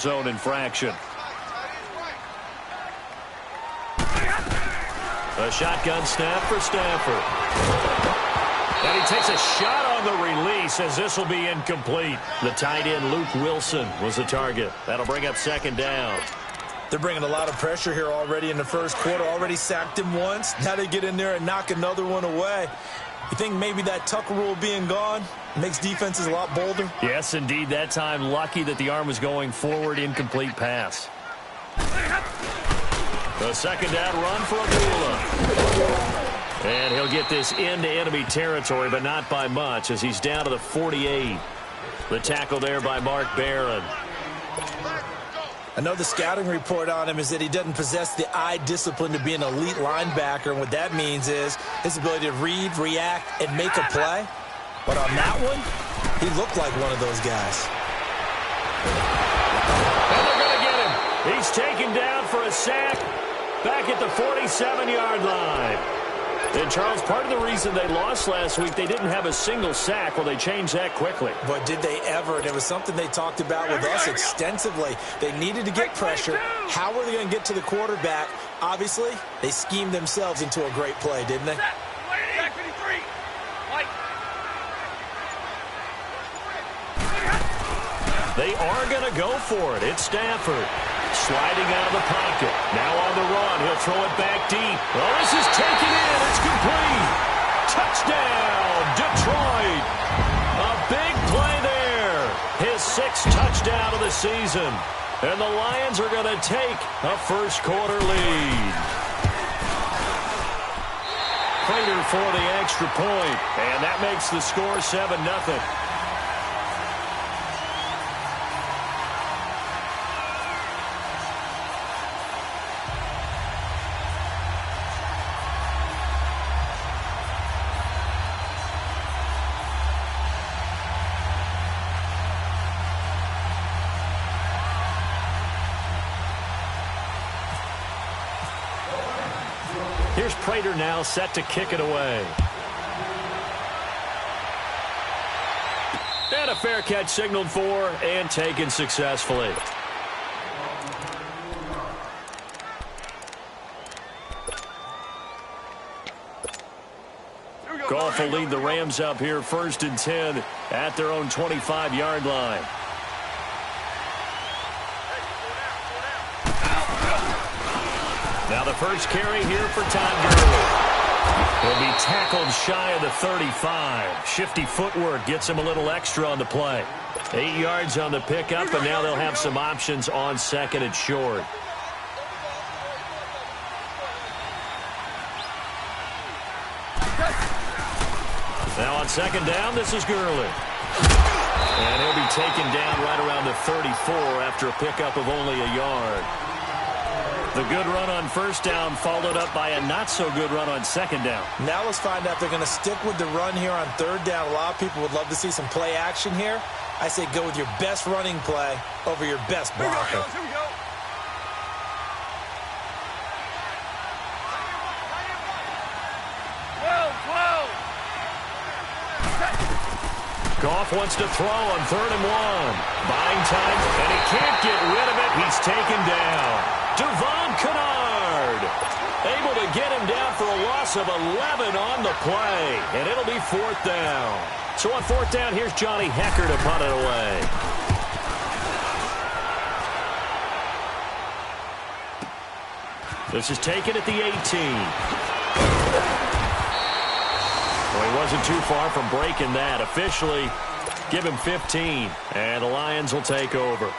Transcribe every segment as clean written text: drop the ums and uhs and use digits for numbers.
zone infraction. A shotgun snap for Stafford. And he takes a shot on the release as this will be incomplete. The tight end, Luke Wilson, was the target. That'll bring up second down. They're bringing a lot of pressure here already in the first quarter. Already sacked him once. Now they get in there and knock another one away. You think maybe that Tucker rule being gone makes defenses a lot bolder? Yes, indeed. That time, lucky that the arm was going forward. Incomplete pass. The second down run for Abdullah. And he'll get this into enemy territory, but not by much, as he's down to the 48. The tackle there by Mark Barron. I know the scouting report on him is that he doesn't possess the eye discipline to be an elite linebacker, and what that means is his ability to read, react, and make a play. But on that one, he looked like one of those guys. And they're going to get him. He's taken down for a sack back at the 47-yard line. And, Charles, part of the reason they lost last week, they didn't have a single sack. Well, they changed that quickly. But did they ever? And it was something they talked about with us extensively. They needed to get pressure. How were they going to get to the quarterback? Obviously, they schemed themselves into a great play, didn't they? They are going to go for it. It's Stafford. Sliding out of the pocket. Now on the run. He'll throw it back deep. Oh, this is taken in. It's complete. Touchdown, Detroit. A big play there. His sixth touchdown of the season. And the Lions are going to take a first-quarter lead. Prater for the extra point. And that makes the score 7-0. Here's Prater now set to kick it away. And a fair catch signaled for and taken successfully. Goff will lead the Rams up here 1st and 10 at their own 25-yard line. Now the first carry here for Todd Gurley. He'll be tackled shy of the 35. Shifty footwork gets him a little extra on the play. 8 yards on the pickup, and now they'll have some options on second and short. Now on second down, this is Gurley. And he'll be taken down right around the 34 after a pickup of only a yard. The good run on first down followed up by a not-so-good run on second down. Now let's find out if they're going to stick with the run here on third down. A lot of people would love to see some play action here. I say go with your best running play over your best blocker. Here we go. Goff wants to throw on 3rd and 1. Buying time, and he can't get rid of it. He's taken down. Devon Kennard able to get him down for a loss of 11 on the play, and it'll be 4th down. So on 4th down, here's Johnny Hecker to punt it away. This is taken at the 18. Well, he wasn't too far from breaking that. Officially, give him 15, and the Lions will take over.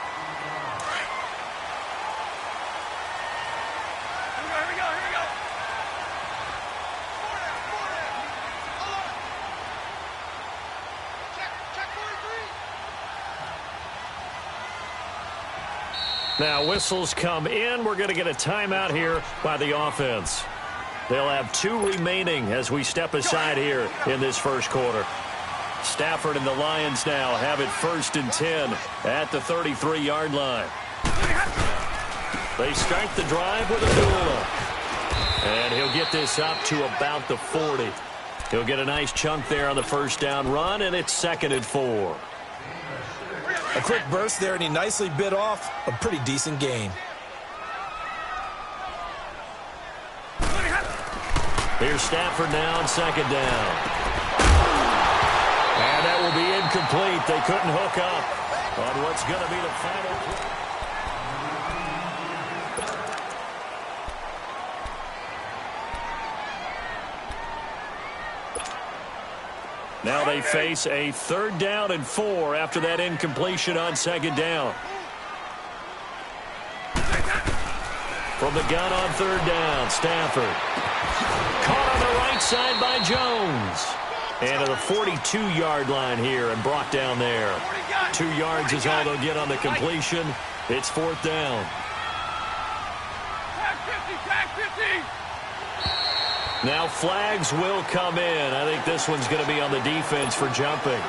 Now, whistles come in. We're going to get a timeout here by the offense. They'll have 2 remaining as we step aside here in this first quarter. Stafford and the Lions now have it 1st and 10 at the 33-yard line. They start the drive with Abdullah. And he'll get this up to about the 40. He'll get a nice chunk there on the first down run, and it's 2nd and 4. A quick burst there, and he nicely bit off a pretty decent gain. Here's Stafford now on second down. And that will be incomplete. They couldn't hook up on what's going to be the final play. Now they face a 3rd down and 4 after that incompletion on second down. From the gun on 3rd down, Stafford. Caught on the right side by Jones. And to the 42-yard line here and brought down there. 2 yards is all they'll get on the completion. It's 4th down. Now flags will come in. I think this one's going to be on the defense for jumping.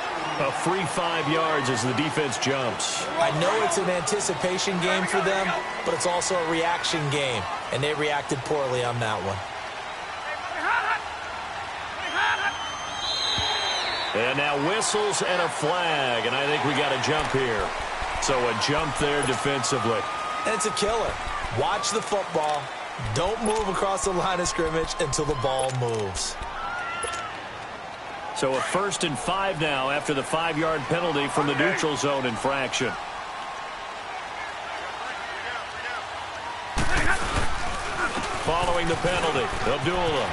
A free 5 yards as the defense jumps. I know it's an anticipation game for them, but it's also a reaction game, and they reacted poorly on that one. And now whistles and a flag, and I think we got a jump here. So a jump there defensively. And it's a killer. Watch the football. Don't move across the line of scrimmage until the ball moves. So a 1st and 5 now after the 5-yard penalty from the neutral zone infraction. Following the penalty, Abdullah.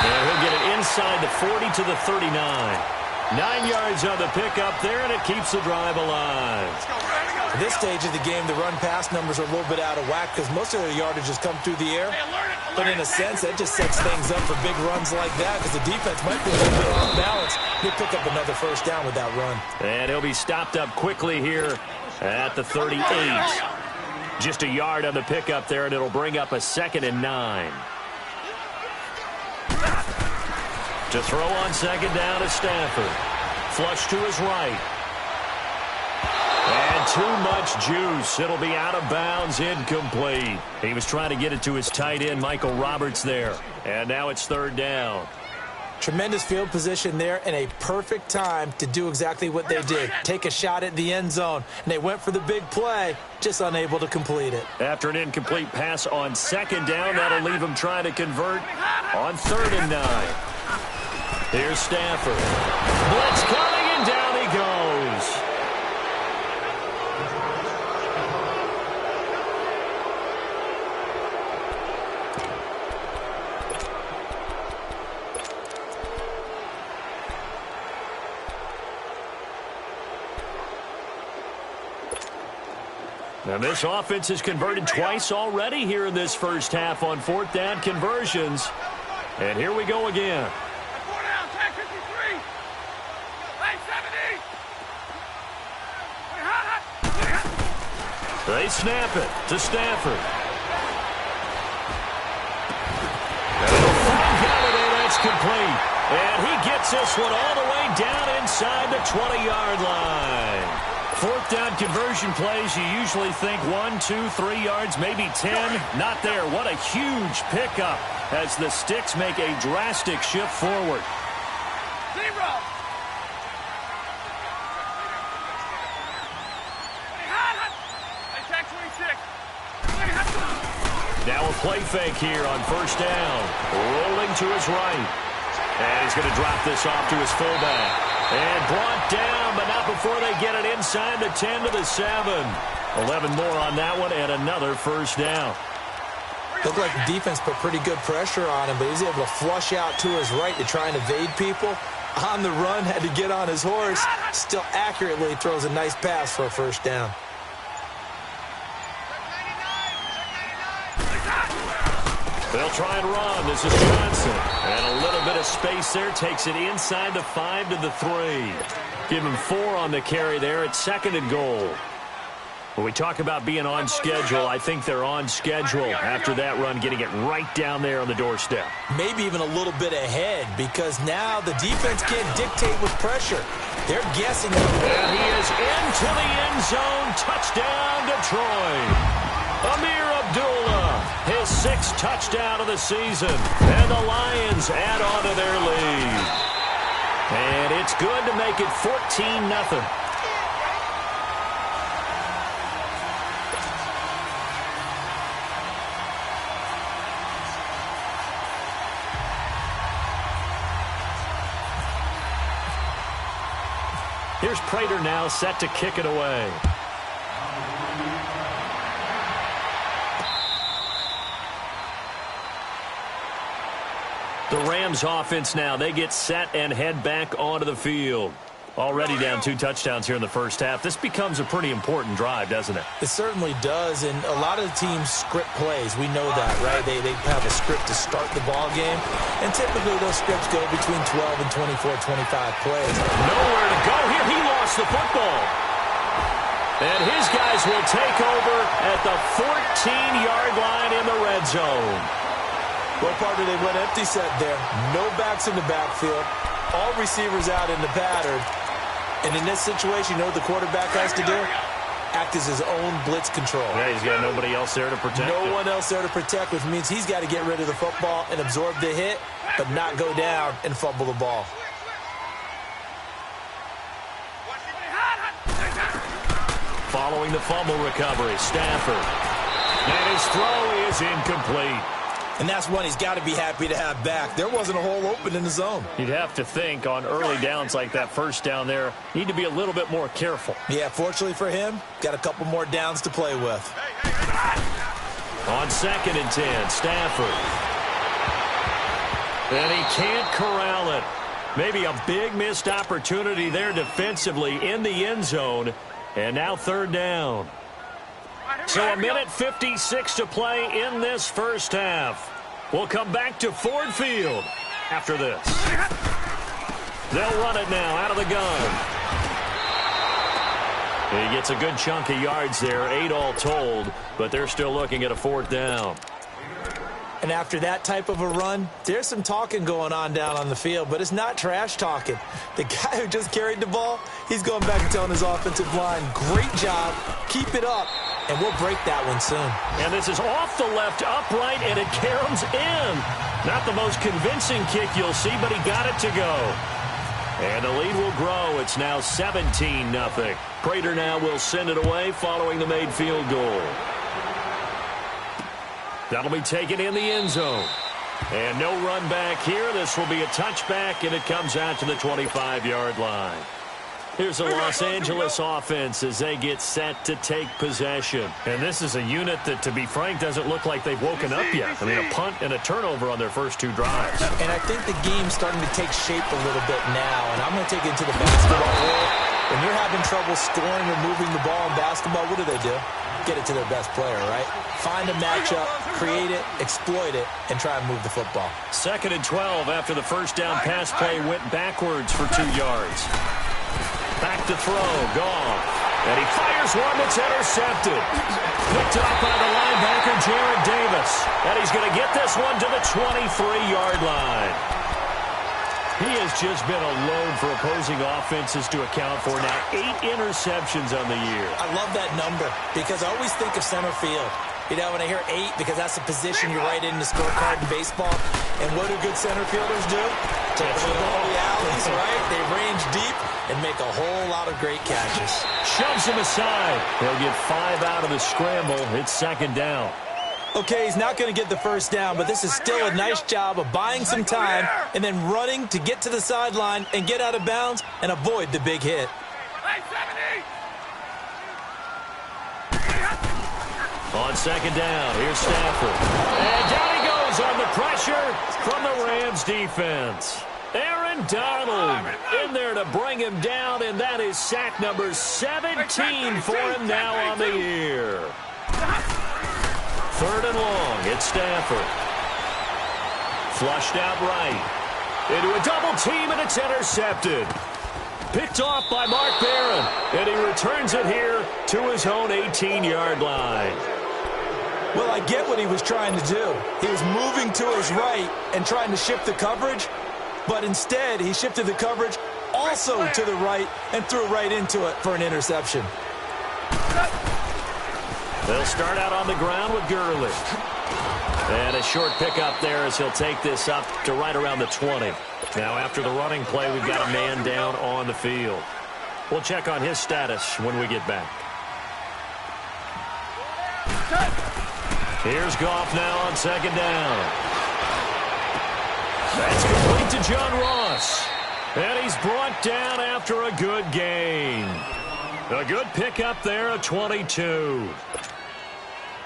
And he'll get it inside the 40 to the 39. 9 yards on the pickup there, and it keeps the drive alive. At this stage of the game, the run-pass numbers are a little bit out of whack because most of their yardage has come through the air. But in a sense, that just sets things up for big runs like that because the defense might be a little bit off balance. They pick up another 1st down with that run. And he'll be stopped up quickly here at the 38. Just a yard on the pickup there, and it'll bring up a 2nd and 9. To throw on second down is Stafford. Flush to his right. And too much juice. It'll be out of bounds, incomplete. He was trying to get it to his tight end, Michael Roberts, there. And now it's 3rd down. Tremendous field position there and a perfect time to do exactly what they did. Take a shot at the end zone. And they went for the big play, just unable to complete it. After an incomplete pass on second down, that'll leave him trying to convert on 3rd and 9. Here's Stafford. Blitz coming, and down he goes. Now this offense has converted twice already here in this first half on 4th down conversions. And here we go again. They snap it to Stafford. That's complete. And he gets this one all the way down inside the 20-yard line. 4th down conversion plays, you usually think 1, 2, 3 yards, maybe 10. Not there. What a huge pickup as the Sticks make a drastic shift forward. Now a play fake here on 1st down. Rolling to his right. And he's going to drop this off to his fullback. And brought down, but not before they get it inside the 10 to the 7. 11 more on that one, and another 1st down. Looked like the defense put pretty good pressure on him, but he's able to flush out to his right to try and evade people. On the run, had to get on his horse. Still accurately throws a nice pass for a 1st down. They'll try and run. This is Johnson. And a little bit of space there. Takes it inside the 5 to the 3. Give him 4 on the carry there. It's 2nd and goal. When we talk about being on schedule, I think they're on schedule after that run, getting it right down there on the doorstep. Maybe even a little bit ahead because now the defense can't dictate with pressure. They're guessing. And he is into the end zone. Touchdown, Detroit. Amir Abdullah, his 6th touchdown of the season, and the Lions add on to their lead. And it's good to make it 14-0. Here's Prater now set to kick it away. The Rams offense now, they get set and head back onto the field. Already down 2 touchdowns here in the first half. This becomes a pretty important drive, doesn't it? It certainly does, and a lot of the teams script plays. We know that, right? They have a script to start the ball game, and typically those scripts go between 12 and 24, 25 plays. Nowhere to go here. He lost the football. And his guys will take over at the 14-yard line in the red zone. Well, partner, they went empty set there. No backs in the backfield. All receivers out in the pattern. And in this situation, you know what the quarterback has to do? Act as his own blitz control. Yeah, he's got nobody else there to protect him. No one else there to protect, which means he's got to get rid of the football and absorb the hit, but not go down and fumble the ball. Following the fumble recovery, Stafford. And his throw is incomplete. And that's one he's got to be happy to have back. There wasn't a hole open in the zone. You'd have to think on early downs like that first down there, need to be a little bit more careful. Yeah, fortunately for him, got a couple more downs to play with. On 2nd and 10, Stafford. And he can't corral it. Maybe a big missed opportunity there defensively in the end zone. And now 3rd down. So 1:56 to play in this first half. We'll come back to Ford Field after this. They'll run it now out of the gun. He gets a good chunk of yards there, 8 all told, but they're still looking at a 4th down. And after that type of a run, there's some talking going on down on the field, but it's not trash talking. The guy who just carried the ball, he's going back and telling his offensive line, great job, keep it up, and we'll break that one soon. And this is off the left upright, and it caroms in. Not the most convincing kick you'll see, but he got it to go. And the lead will grow. It's now 17-0. Prater now will send it away following the made field goal. That'll be taken in the end zone. And no run back here. This will be a touchback, and it comes out to the 25-yard line. Here's the Los Angeles offense as they get set to take possession. And this is a unit that, to be frank, doesn't look like they've woken up yet. I mean, a punt and a turnover on their first 2 drives. And I think the game's starting to take shape a little bit now. And I'm going to take it into the basketball world. When you're having trouble scoring or moving the ball in basketball, what do? Get it to their best player, right? Find a matchup, create it, exploit it, and try and move the football. 2nd and 12 after the first down pass play went backwards for 2 yards. Back to throw, Goff. And he fires one that's intercepted. Picked up by the linebacker, Jared Davis. And he's going to get this one to the 23-yard line. He has just been a load for opposing offenses to account for. Now 8 interceptions on the year. I love that number because I always think of center field. You know, when I hear 8, because that's the position you write in the scorecard in baseball. And what do good center fielders do? Take the ball the alleys, right? They range deep and make a whole lot of great catches. Shoves him aside. They'll get 5 out of the scramble. It's 2nd down. Okay, he's not going to get the first down, but this is still a nice job of buying some time and then running to get to the sideline and get out of bounds and avoid the big hit. On 2nd down, here's Stafford. And down he goes on the pressure from the Rams defense. Aaron Donald in there to bring him down, and that is sack number 17 for him now on the year. 3rd and long, it's Stafford. Flushed out right. Into a double team, and it's intercepted. Picked off by Mark Barron, and he returns it here to his own 18-yard line. Well, I get what he was trying to do. He was moving to his right and trying to shift the coverage, but instead he shifted the coverage also to the right and threw right into it for an interception. They'll start out on the ground with Gurley. And a short pickup there as he'll take this up to right around the 20. Now after the running play, we've got a man down on the field. We'll check on his status when we get back. Here's Goff now on second down. That's complete to John Ross. And he's brought down after a good gain. A good pickup there, a 22.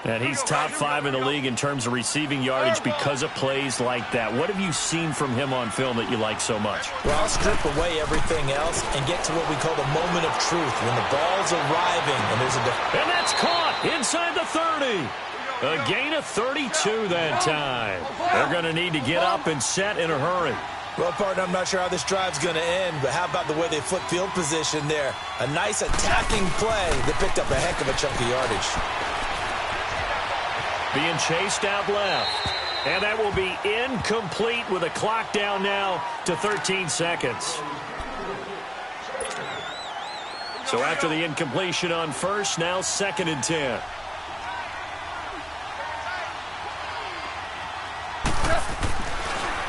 And he's top 5 in the league in terms of receiving yardage because of plays like that. What have you seen from him on film that you like so much? Well, I'll strip away everything else and get to what we call the moment of truth, when the ball's arriving and there's a... And that's caught inside the 30. A gain of 32 that time. They're going to need to get up and set in a hurry. Well, partner, I'm not sure how this drive's going to end, but how about the way they flip field position there? A nice attacking play that picked up a heck of a chunk of yardage. Being chased out left. And that will be incomplete with a clock down now to 13 seconds. So after the incompletion on first, now 2nd and 10.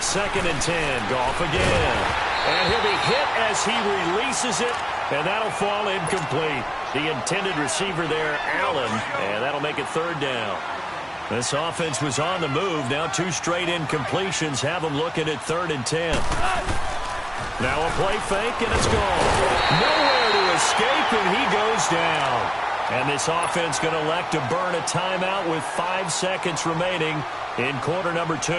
Second and 10, Goff again. And he'll be hit as he releases it, and that'll fall incomplete. The intended receiver there, Allen, and that'll make it 3rd down. This offense was on the move. Now 2 straight incompletions have them looking at 3rd and 10. Now a play fake, and it's gone. Nowhere to escape, and he goes down. And this offense going to elect to burn a timeout with 5 seconds remaining in quarter number 2.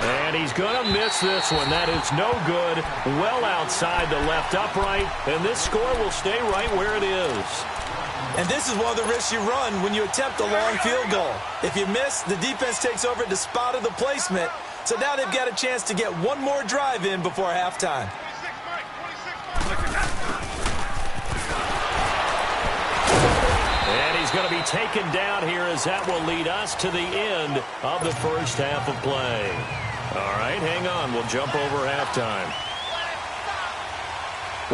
And he's going to miss this one. That is no good. Well outside the left upright. And this score will stay right where it is. And this is one of the risks you run when you attempt a long field goal. If you miss, the defense takes over at the spot of the placement. So now they've got a chance to get one more drive in before halftime. And he's going to be taken down here as that will lead us to the end of the first half of play. All right, hang on. We'll jump over halftime.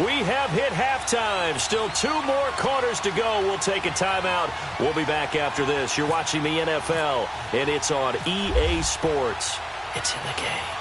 We have hit halftime. Still 2 more quarters to go. We'll take a timeout. We'll be back after this. You're watching the NFL, and it's on EA Sports. It's in the game.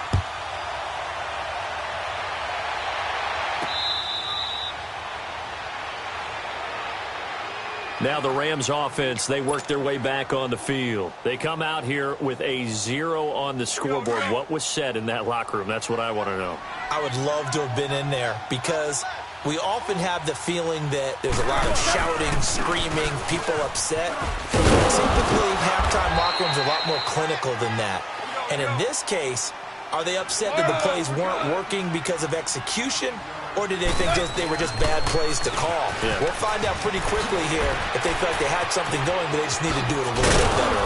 Now the Rams offense, they work their way back on the field. They come out here with a 0 on the scoreboard. What was said in that locker room? That's what I want to know. I would love to have been in there because we often have the feeling that there's a lot of shouting, screaming, people upset. Typically, halftime locker rooms are a lot more clinical than that. And in this case, are they upset that the plays weren't working because of execution, or did they think they were just bad plays to call? Yeah. We'll find out pretty quickly here if they felt like they had something going, but they just need to do it a little bit better.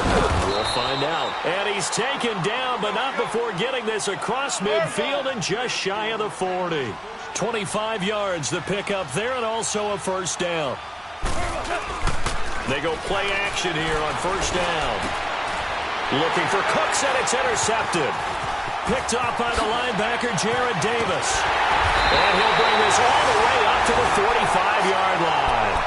We'll find out. And he's taken down, but not before getting this across midfield and just shy of the 40. 25 yards the pickup there, and also a first down. They go play action here on first down. Looking for Cooks, and it's intercepted. Picked off by the linebacker, Jared Davis. And he'll bring this all the way up to the 45-yard line.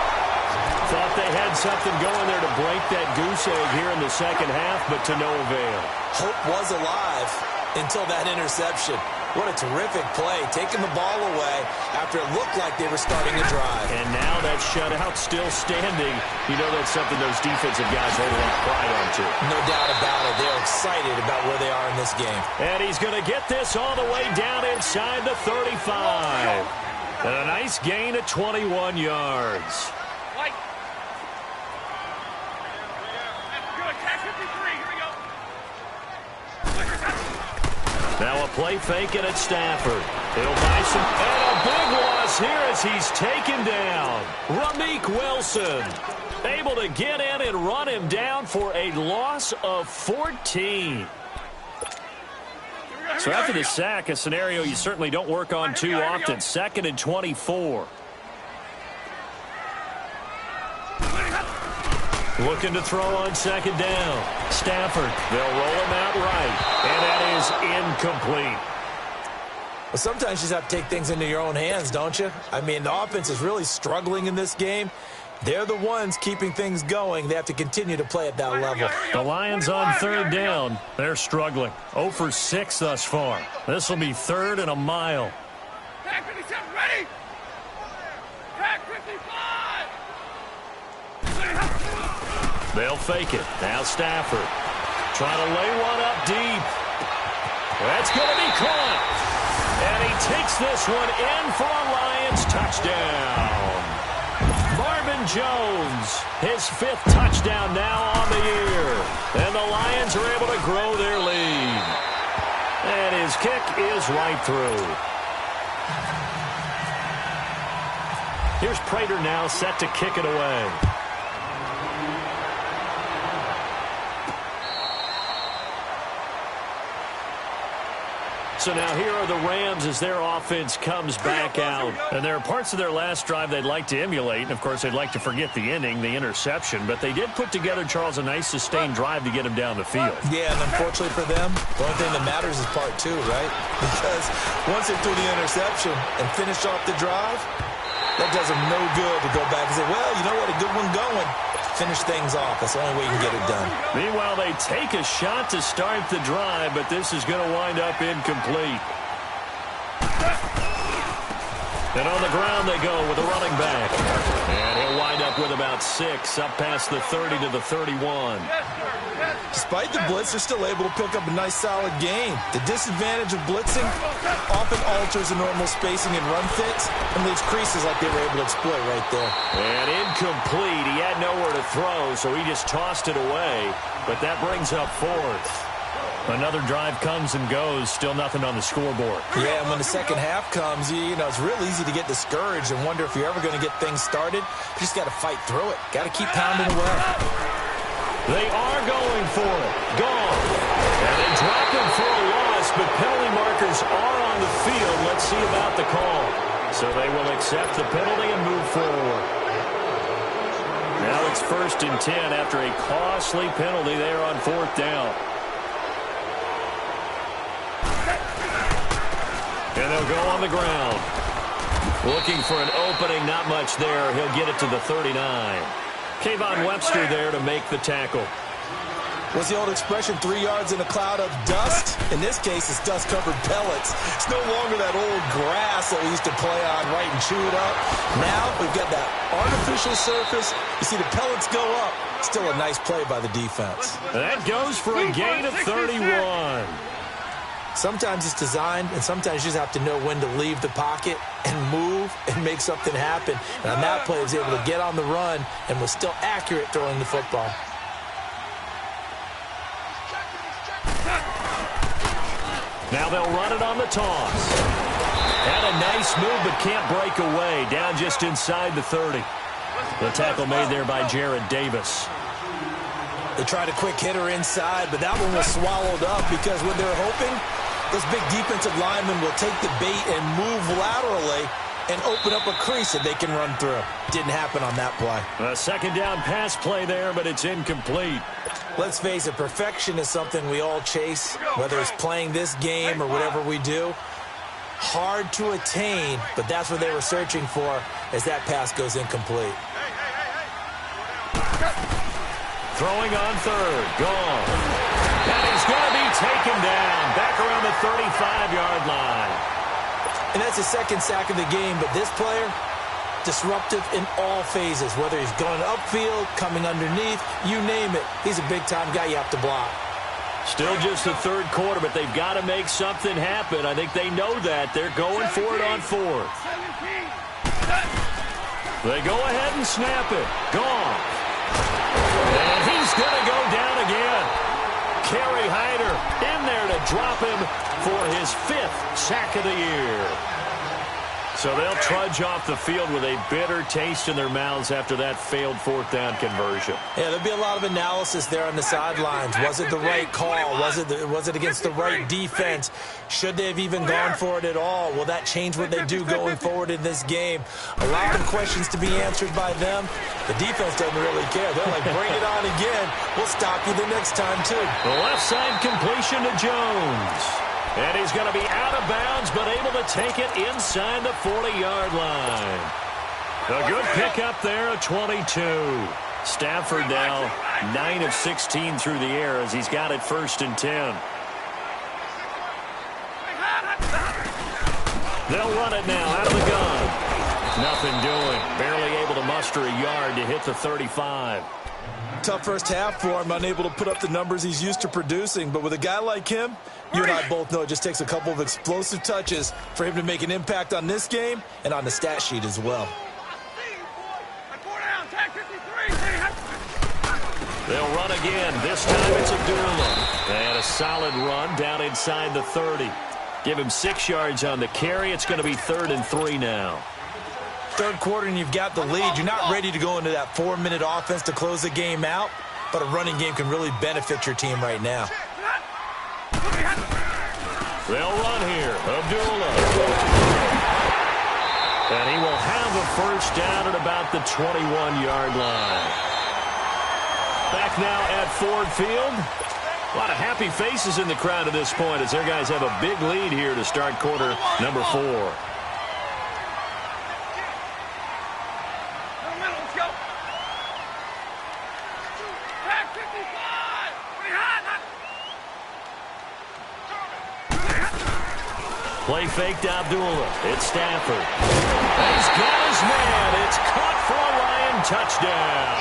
Thought they had something going there to break that goose egg here in the second half, but to no avail. Hope was alive until that interception. What a terrific play, taking the ball away after it looked like they were starting a drive. And now that shutout still standing. You know that's something those defensive guys hold a lot of pride on, too. No doubt about it. They're excited about where they are in this game. And he's going to get this all the way down inside the 35. And a nice gain of 21 yards. Now a play fake and it's Stafford. He'll buy some. And a big loss here as he's taken down. Rameek Wilson able to get in and run him down for a loss of 14. So after the sack, a scenario you certainly don't work on too often. 2nd and 24. Looking to throw on second down. Stafford, they'll roll him out right. And that is incomplete. Well, sometimes you just have to take things into your own hands, don't you? I mean, the offense is really struggling in this game. They're the ones keeping things going. They have to continue to play at that level. The Lions on third down. They're struggling. 0 for 6 thus far. This will be third and a mile. Tag 57, ready? Tag 55. They'll fake it. Now Stafford. Trying to lay one up deep. That's going to be caught. And he takes this one in for a Lions touchdown. Marvin Jones, his 5th touchdown now on the year. And the Lions are able to grow their lead. And his kick is right through. Here's Prater now set to kick it away. So now here are the Rams as their offense comes back out. And there are parts of their last drive they'd like to emulate. And, of course, they'd like to forget the inning, the interception. But they did put together, Charles, a nice sustained drive to get him down the field. Yeah, and unfortunately for them, the only thing that matters is part 2, right? Because once they threw the interception and finished off the drive, that does them no good to go back and say, well, you know what, a good one going. Finish things off. That's the only way you can get it done. Meanwhile, they take a shot to start the drive, but this is going to wind up incomplete. And on the ground they go with a running back. And he'll wind up with about 6, up past the 30 to the 31. Despite the blitz, they're still able to pick up a nice, solid gain. The disadvantage of blitzing often alters the normal spacing and run fits and leaves creases like they were able to exploit right there. And incomplete. He had nowhere to throw, so he just tossed it away. But that brings up 4th. Another drive comes and goes, still nothing on the scoreboard. Yeah, and when the second half comes, you know, it's real easy to get discouraged and wonder if you're ever going to get things started. You just got to fight through it. Got to keep pounding away. They are going for it. Gone. And they drop him for a loss, but penalty markers are on the field. Let's see about the call. So they will accept the penalty and move forward. Now it's 1st and 10 after a costly penalty there on 4th down. And they'll go on the ground. Looking for an opening, not much there. He'll get it to the 39. Kayvon Webster there to make the tackle. What's the old expression, 3 yards in a cloud of dust? In this case, it's dust-covered pellets. It's no longer that old grass that we used to play on, right, and chew it up. Now we've got that artificial surface. You see the pellets go up. Still a nice play by the defense. That goes for a gain of 31. Sometimes it's designed, and sometimes you just have to know when to leave the pocket and move and make something happen. And on that play, he was able to get on the run and was still accurate throwing the football. Now they'll run it on the toss. Had a nice move, but can't break away. Down just inside the 30. The tackle made there by Jared Davis. They tried a quick hitter inside, but that one was swallowed up because when they're hoping, those big defensive linemen will take the bait and move laterally and open up a crease that they can run through. Didn't happen on that play. A 2nd down pass play there, but it's incomplete. Let's face it, perfection is something we all chase, whether it's playing this game or whatever we do. Hard to attain, but that's what they were searching for as that pass goes incomplete. Throwing on 3rd. Gone. And he's going to be taken down back around the 35-yard line. And that's the 2nd sack of the game, but this player, disruptive in all phases, whether he's going upfield, coming underneath, you name it. He's a big-time guy you have to block. Still just the 3rd quarter, but they've got to make something happen. I think they know that. They're going for it on 4th. They go ahead and snap it. Gone. And he's going to go down again. Kerry Hyder in there to drop him for his 5th sack of the year. So they'll trudge off the field with a bitter taste in their mouths after that failed 4th down conversion. Yeah, there'll be a lot of analysis there on the sidelines. Was it the right call? Was it against the right defense? Should they have even gone for it at all? Will that change what they do going forward in this game? A lot of questions to be answered by them. The defense doesn't really care. They're like, bring it on again. We'll stop you the next time, too. The left side completion to Jones. And he's going to be out of bounds, but able to take it inside the 40-yard line. A good pickup there at 22. Stafford now 9 of 16 through the air as he's got it 1st and 10. They'll run it now out of the gun. Nothing doing. Barely able to muster a yard to hit the 35. Tough first half for him, unable to put up the numbers he's used to producing. But with a guy like him, you and I both know it just takes a couple of explosive touches for him to make an impact on this game and on the stat sheet as well. They'll run again. This time it's Abdullah. And a solid run down inside the 30. Give him 6 yards on the carry. It's going to be 3rd and 3 now. Third quarter and you've got the lead. You're not ready to go into that 4-minute offense to close the game out, but a running game can really benefit your team right now. They'll run here. Abdullah. And he will have a first down at about the 21-yard line. Back now at Ford Field. A lot of happy faces in the crowd at this point as their guys have a big lead here to start quarter number 4. Play fake to Abdullah. It's Stafford. He's got his man. It's caught for a Lion touchdown.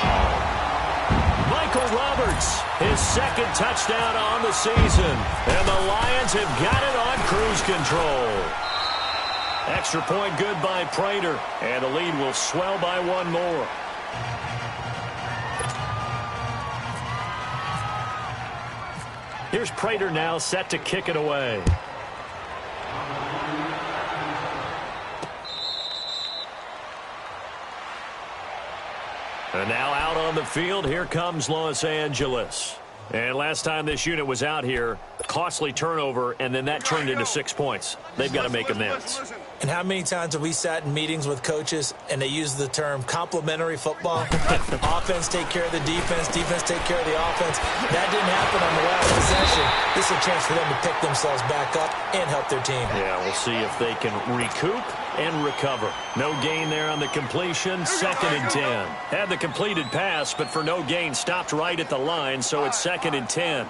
Michael Roberts, his 2nd touchdown on the season. And the Lions have got it on cruise control. Extra point good by Prater. And the lead will swell by 1 more. Here's Prater now set to kick it away. And now out on the field, here comes Los Angeles. And last time this unit was out here, costly turnover, and then that turned into 6 points. They've got to make amends. And how many times have we sat in meetings with coaches and they use the term complementary football? Offense take care of the defense, defense take care of the offense. That didn't happen on the last possession. This is a chance for them to pick themselves back up and help their team. Yeah, we'll see if they can recoup and recover. No gain there on the completion. 2nd and 10. Had the completed pass, but for no gain, stopped right at the line, so it's 2nd and 10.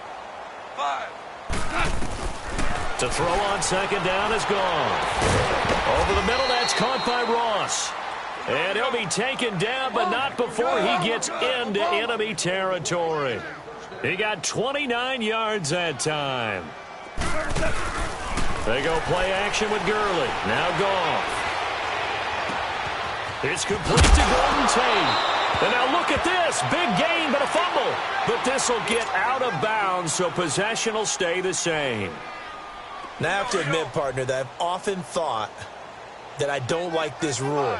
To throw on 2nd down is gone. Over the middle, that's caught by Ross. And he'll be taken down, but not before he gets into enemy territory. He got 29 yards that time. They go play action with Gurley. Now Goff. It's complete to Golden Tate. And now look at this. Big gain, but a fumble. But this will get out of bounds, so possession will stay the same. Now I have to admit, partner, that I've often thought that I don't like this rule,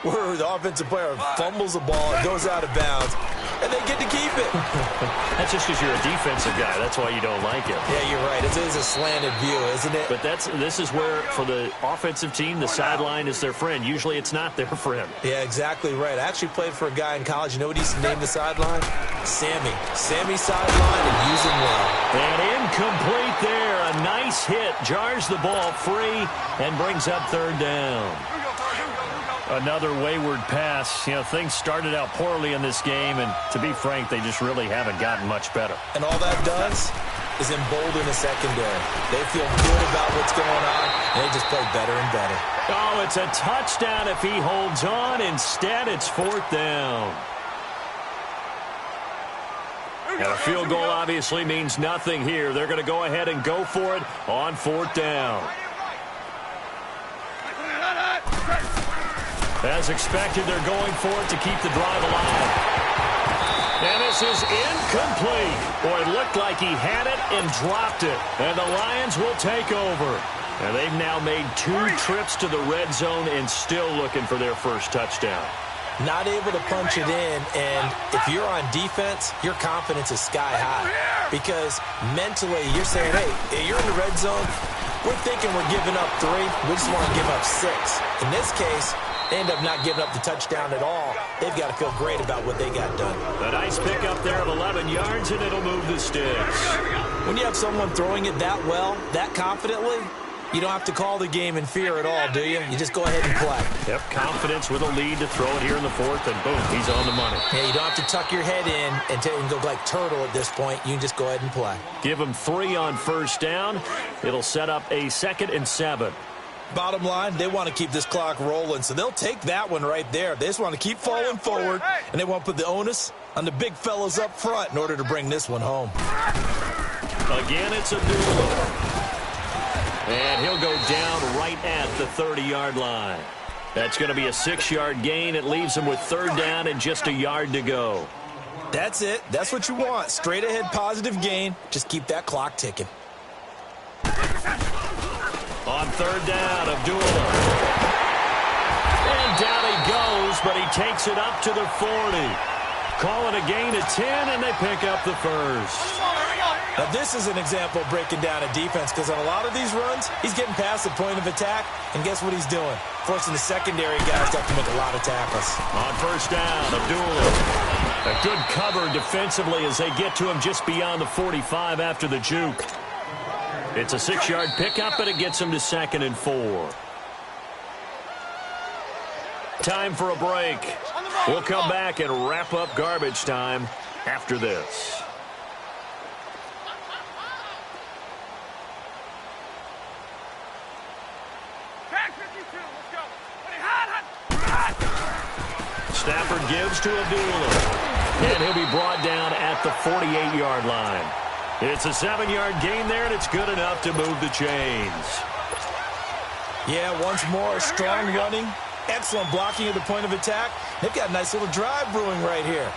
where the offensive player fumbles the ball, it goes out of bounds, and they get to keep it. That's just because you're a defensive guy. That's why you don't like it. Yeah, you're right. It is a slanted view, isn't it? But this is where, for the offensive team, the sideline is their friend. Usually it's not their friend. Yeah, exactly right. I actually played for a guy in college. You know what he used to name the sideline? Sammy. Sammy sideline and use him well. And incomplete there. A nice hit. Jars the ball free and brings up 3rd down. Another wayward pass. You know, things started out poorly in this game, and to be frank, they just really haven't gotten much better. And all that does is embolden the secondary. They feel good about what's going on, and they just play better and better. Oh, it's a touchdown if he holds on. Instead, it's 4th down. And a field goal obviously means nothing here. They're going to go ahead and go for it on 4th down. As expected, they're going for it to keep the drive alive. And this is incomplete. Boy, it looked like he had it and dropped it. And the Lions will take over. And they've now made 2 trips to the red zone and still looking for their first touchdown. Not able to punch it in, and if you're on defense, your confidence is sky high. Because mentally, you're saying, hey, you're in the red zone. We're thinking we're giving up 3. We just want to give up 6. In this case, they end up not giving up the touchdown at all. They've got to feel great about what they got done. A nice pickup there of 11 yards, and it'll move the sticks. When you have someone throwing it that well, that confidently, you don't have to call the game in fear at all, do you? You just go ahead and play. Yep, confidence with a lead to throw it here in the fourth, and boom, he's on the money. Yeah, you don't have to tuck your head in and go like turtle at this point. You can just go ahead and play. Give him 3 on first down. It'll set up a 2nd and 7. Bottom line, they want to keep this clock rolling, so they'll take that one right there. They just want to keep falling forward, and they want to put the onus on the big fellas up front in order to bring this one home. Again, it's a duel. And he'll go down right at the 30-yard line. That's going to be a 6-yard gain. It leaves him with 3rd down and just a yard to go. That's it. That's what you want. Straight ahead positive gain. Just keep that clock ticking. On 3rd down, Abdullah. And down he goes, but he takes it up to the 40. Calling a gain of 10, and they pick up the first. Now, this is an example of breaking down a defense, because on a lot of these runs, he's getting past the point of attack, and guess what he's doing? Forcing the secondary guys to have to make a lot of tackles. On 1st down, Abdullah. A good cover defensively as they get to him just beyond the 45 after the juke. It's a 6-yard pickup, and it gets him to 2nd and 4. Time for a break. We'll come back and wrap up garbage time after this. Stafford gives to Abdullah. And he'll be brought down at the 48-yard line. It's a 7-yard gain there, and it's good enough to move the chains. Yeah, once more, strong running. Excellent blocking at the point of attack. They've got a nice little drive brewing right here.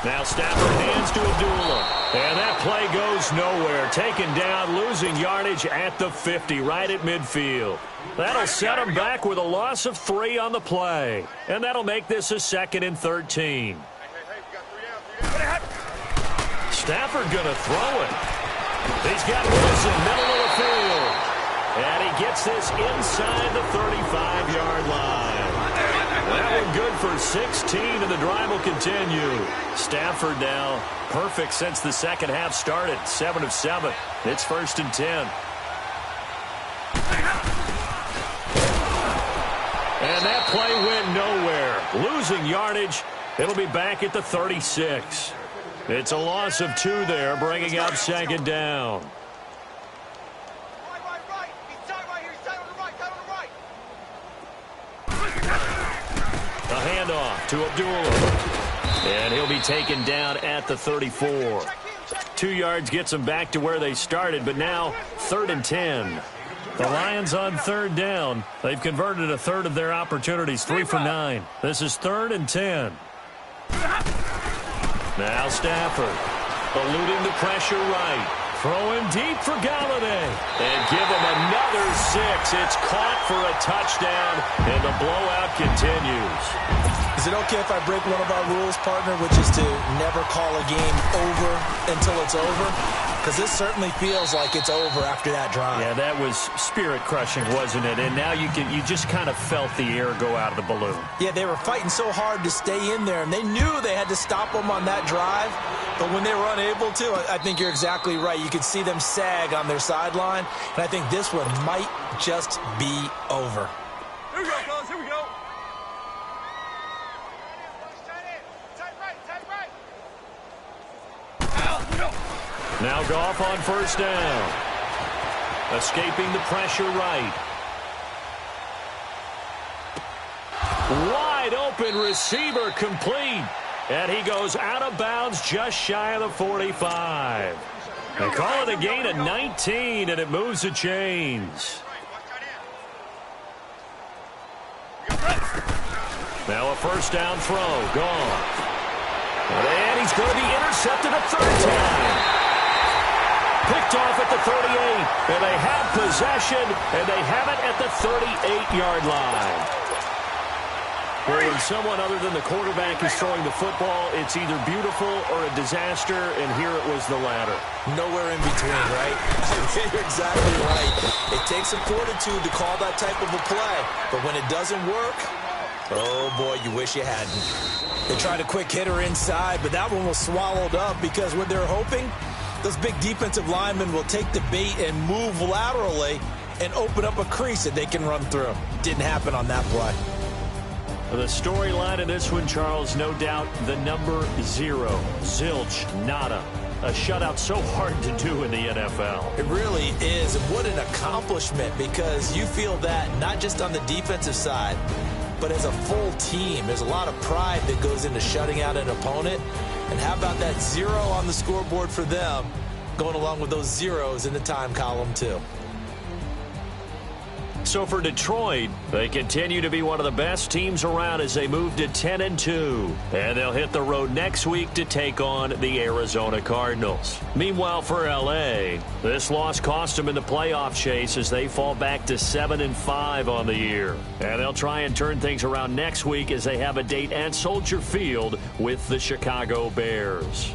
Now Stafford hands to Abdullah. And that play goes nowhere. Taken down, losing yardage at the 50, right at midfield. That'll set him back with a loss of 3 on the play. And that'll make this a 2nd and 13. Stafford going to throw it. He's got Wilson, middle of the field. And he gets this inside the 35-yard line. That one good for 16, and the drive will continue. Stafford now perfect since the second half started. 7 of 7. It's 1st and 10. And that play went nowhere. Losing yardage. It'll be back at the 36. It's a loss of 2 there, bringing up 2nd down. A handoff to Abdullah. And he'll be taken down at the 34. 2 yards gets them back to where they started, but now 3rd and 10. The Lions on 3rd down. They've converted a third of their opportunities, 3 for 9. This is 3rd and 10. Now Stafford, eluding the pressure right. Throwing deep for Galladay. And give him another 6. It's caught for a touchdown, and the blowout continues. Is it okay if I break one of our rules, partner, which is to never call a game over until it's over? Because this certainly feels like it's over after that drive. Yeah, that was spirit-crushing, wasn't it? And now you just kind of felt the air go out of the balloon. Yeah, they were fighting so hard to stay in there, and they knew they had to stop them on that drive. But when they were unable to, I think you're exactly right. You could see them sag on their sideline, and I think this one might just be over. Here we go, fellas. Here we go. Now Goff on 1st down. Escaping the pressure right. Wide open receiver complete. And he goes out of bounds just shy of the 45. They call it a gain of 19, and it moves the chains. Now a 1st down throw. Goff. And he's going to be intercepted a 3rd time. Picked off at the 38, and they have possession, and they have it at the 38-yard line. Well, when someone other than the quarterback is throwing the football, it's either beautiful or a disaster, and here it was the latter. Nowhere in between, right? You're exactly right. It takes some fortitude to call that type of a play, but when it doesn't work, Oh, boy, you wish you hadn't. They tried a quick hitter inside, but that one was swallowed up because what they're hoping, those big defensive linemen will take the bait and move laterally and open up a crease that they can run through. Didn't happen on that play. The storyline of this one, Charles, no doubt the number 0. Zilch, nada. A shutout so hard to do in the NFL. It really is. And what an accomplishment, because you feel that not just on the defensive side, but as a full team. There's a lot of pride that goes into shutting out an opponent. And how about that 0 on the scoreboard for them, going along with those zeros in the time column, too. So for Detroit, they continue to be one of the best teams around as they move to 10-2. And they'll hit the road next week to take on the Arizona Cardinals. Meanwhile, for L.A., this loss cost them in the playoff chase as they fall back to 7-5 on the year. And they'll try and turn things around next week as they have a date at Soldier Field with the Chicago Bears.